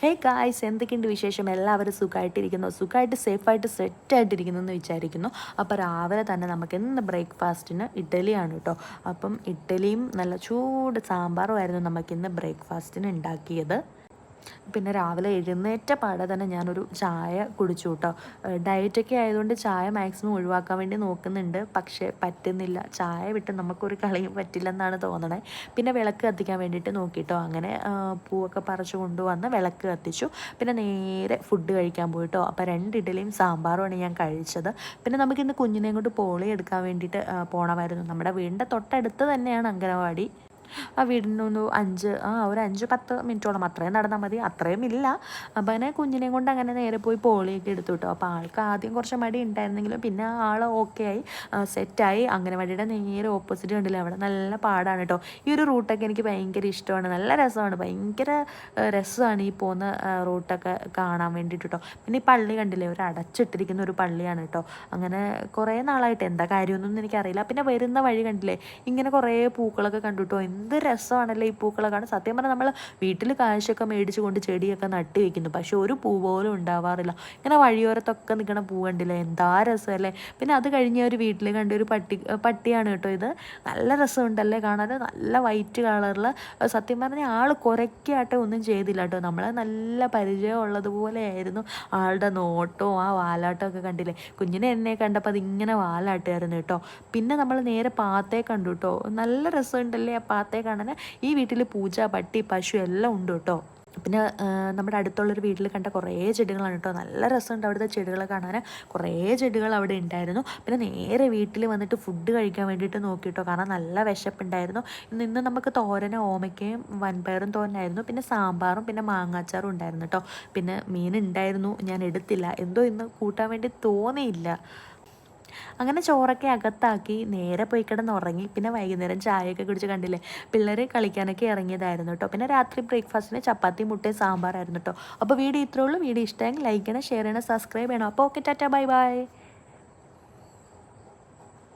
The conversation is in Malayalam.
ഹേ ഗായ്സ്, എന്തൊക്കെയുണ്ട് വിശേഷം? എല്ലാവരും സുഖമായിട്ടിരിക്കുന്നു, സുഖമായിട്ട് സേഫായിട്ട് സെറ്റായിട്ടിരിക്കുന്നു എന്ന് വിചാരിക്കുന്നു. അപ്പോൾ രാവിലെ തന്നെ നമുക്ക് ഇന്ന് ബ്രേക്ക്ഫാസ്റ്റിന് ഇഡ്ഡലിയാണ് കേട്ടോ. അപ്പം ഇഡ്ഡലിയും നല്ല ചൂട് സാമ്പാറുമായിരുന്നു നമുക്കിന്ന് ബ്രേക്ക്ഫാസ്റ്റിന് ഉണ്ടാക്കിയത്. പിന്നെ രാവിലെ എഴുന്നേറ്റ പാടെ തന്നെ ഞാനൊരു ചായ കുടിച്ചു കേട്ടോ. ഡയറ്റൊക്കെ ആയതുകൊണ്ട് ചായ മാക്സിമം ഒഴിവാക്കാൻ വേണ്ടി നോക്കുന്നുണ്ട്, പക്ഷേ പറ്റുന്നില്ല. ചായ വിട്ട് നമുക്കൊരു കളിയും പറ്റില്ലെന്നാണ് തോന്നണേ. പിന്നെ വിളക്ക് കത്തിക്കാൻ വേണ്ടിയിട്ട് നോക്കിയിട്ടോ. അങ്ങനെ പൂവൊക്കെ പറിച്ചു കൊണ്ടുവന്ന് വിളക്ക് കത്തിച്ചു. പിന്നെ നേരെ ഫുഡ് കഴിക്കാൻ പോയിട്ടോ. അപ്പോൾ 2 ഇഡ്ഡലിയും സാമ്പാറുമാണ് ഞാൻ കഴിച്ചത്. പിന്നെ നമുക്കിന്ന് കുഞ്ഞിനെയും കൊണ്ട് പോളി എടുക്കാൻ വേണ്ടിയിട്ട് പോകണമായിരുന്നു. നമ്മുടെ വീടിൻ്റെ തൊട്ടടുത്ത് തന്നെയാണ് അംഗനവാടി. ആ വീടിനൊരു ഒരു 5-10 മിനിറ്റോളം അത്രയും നടന്നാൽ മതി, അത്രയും ഇല്ല. അപ്പം അങ്ങനെ കുഞ്ഞിനെയും കൊണ്ട് അങ്ങനെ നേരെ പോയി പോളിയൊക്കെ എടുത്തു കിട്ടും. അപ്പോൾ ആൾക്ക് ആദ്യം കുറച്ച് മടി ഉണ്ടായിരുന്നെങ്കിലും പിന്നെ ആൾ ഓക്കെ ആയി, സെറ്റായി. അംഗനവാടിയുടെ നേരെ ഓപ്പോസിറ്റ് കണ്ടില്ലേ, അവിടെ നല്ല പാടാണ് കേട്ടോ. ഈ ഒരു റൂട്ടൊക്കെ എനിക്ക് ഭയങ്കര ഇഷ്ടമാണ്, നല്ല രസമാണ്, ഭയങ്കര രസമാണ് ഈ പോകുന്ന റൂട്ടൊക്കെ കാണാൻ വേണ്ടിയിട്ട് കേട്ടോ. പിന്നെ ഈ പള്ളി കണ്ടില്ലേ, ഒരു അടച്ചിട്ടിരിക്കുന്ന ഒരു പള്ളിയാണ് കേട്ടോ. അങ്ങനെ കുറേ നാളായിട്ട് എന്താ കാര്യമൊന്നും എനിക്കറിയില്ല. പിന്നെ വരുന്ന വഴി കണ്ടില്ലേ, ഇങ്ങനെ കുറേ പൂക്കളൊക്കെ കണ്ടു കേട്ടോ. എന്ത് രസമാണല്ലേ ഈ പൂക്കളെ കാണാൻ. സത്യം പറഞ്ഞാൽ നമ്മൾ വീട്ടിൽ കാശൊക്കെ മേടിച്ച് കൊണ്ട് ചെടിയൊക്കെ നട്ട് വയ്ക്കുന്നു, പക്ഷെ ഒരു പൂ പോലും ഉണ്ടാവാറില്ല. ഇങ്ങനെ വഴിയോരത്തൊക്കെ നിൽക്കണ പൂ കണ്ടില്ലേ, എന്താ രസമല്ലേ. പിന്നെ അത് കഴിഞ്ഞ് ഒരു വീട്ടിൽ കണ്ട ഒരു പട്ടിയാണ് കേട്ടോ ഇത്. നല്ല രസമുണ്ടല്ലേ കാണാൻ, നല്ല വൈറ്റ് കളറിൽ. സത്യം പറഞ്ഞാൽ ആൾ കുരയ്ക്കാട്ടോ ഒന്നും ചെയ്തില്ല കേട്ടോ. നമ്മളെ നല്ല പരിചയമുള്ളതുപോലെയായിരുന്നു ആളുടെ നോട്ടവും ആ വാലാട്ടവും ഒക്കെ കണ്ടില്ലേ. കുഞ്ഞിനെ എന്നെ കണ്ടപ്പോൾ അതിങ്ങനെ വാലാട്ടുമായിരുന്നു കേട്ടോ. പിന്നെ നമ്മൾ നേരെ പാത്തയെ കണ്ടു കേട്ടോ. നല്ല രസമുണ്ടല്ലേ ആ പാത്തയെ കാണാൻ. ഈ വീട്ടിൽ പൂച്ച, പട്ടി, പശു എല്ലാം ഉണ്ട് കേട്ടോ. പിന്നെ നമ്മുടെ അടുത്തുള്ളൊരു വീട്ടിൽ കണ്ട കുറേ ചെടികളാണ് കേട്ടോ. നല്ല രസമുണ്ട് അവിടുത്തെ ചെടികളെ കാണാൻ. കുറേ ചെടികൾ അവിടെ ഉണ്ടായിരുന്നു. പിന്നെ നേരെ വീട്ടിൽ വന്നിട്ട് ഫുഡ് കഴിക്കാൻ വേണ്ടിയിട്ട് നോക്കിയിട്ടോ, കാരണം നല്ല വിശപ്പുണ്ടായിരുന്നു. ഇന്ന് നമുക്ക് തോരന് ഓമയ്ക്കയും വൻപയറും തോരനായിരുന്നു, പിന്നെ സാമ്പാറും പിന്നെ മാങ്ങാച്ചാറും ഉണ്ടായിരുന്നു കേട്ടോ. പിന്നെ മീൻ ഉണ്ടായിരുന്നു, ഞാൻ എടുത്തില്ല, എന്തോ ഇന്ന് കൂട്ടാൻ വേണ്ടി തോന്നിയില്ല. അങ്ങനെ ചോറൊക്കെ അകത്താക്കി നേരെ പോയി കിടന്നുറങ്ങി. പിന്നെ വൈകുന്നേരം ചായയൊക്കെ കുടിച്ച് കണ്ടില്ലേ, പിള്ളേർ കളിക്കാനൊക്കെ ഇറങ്ങിയതായിരുന്നു കേട്ടോ. പിന്നെ രാത്രി ബ്രേക്ക്ഫാസ്റ്റിന് ചപ്പാത്തി, മുട്ടയും സാമ്പാറായിരുന്നു കേട്ടോ. അപ്പോൾ വീഡിയോ ഇത്രേ ഉള്ളൂ. വീഡിയോ ഇഷ്ടമെങ്കിൽ ലൈക്ക് ചെയ്യണം, ഷെയർ ചെയ്യണം, സബ്സ്ക്രൈബ് ചെയ്യണം. അപ്പോൾ ഓക്കെ, ടാറ്റാ, ബൈ ബൈ.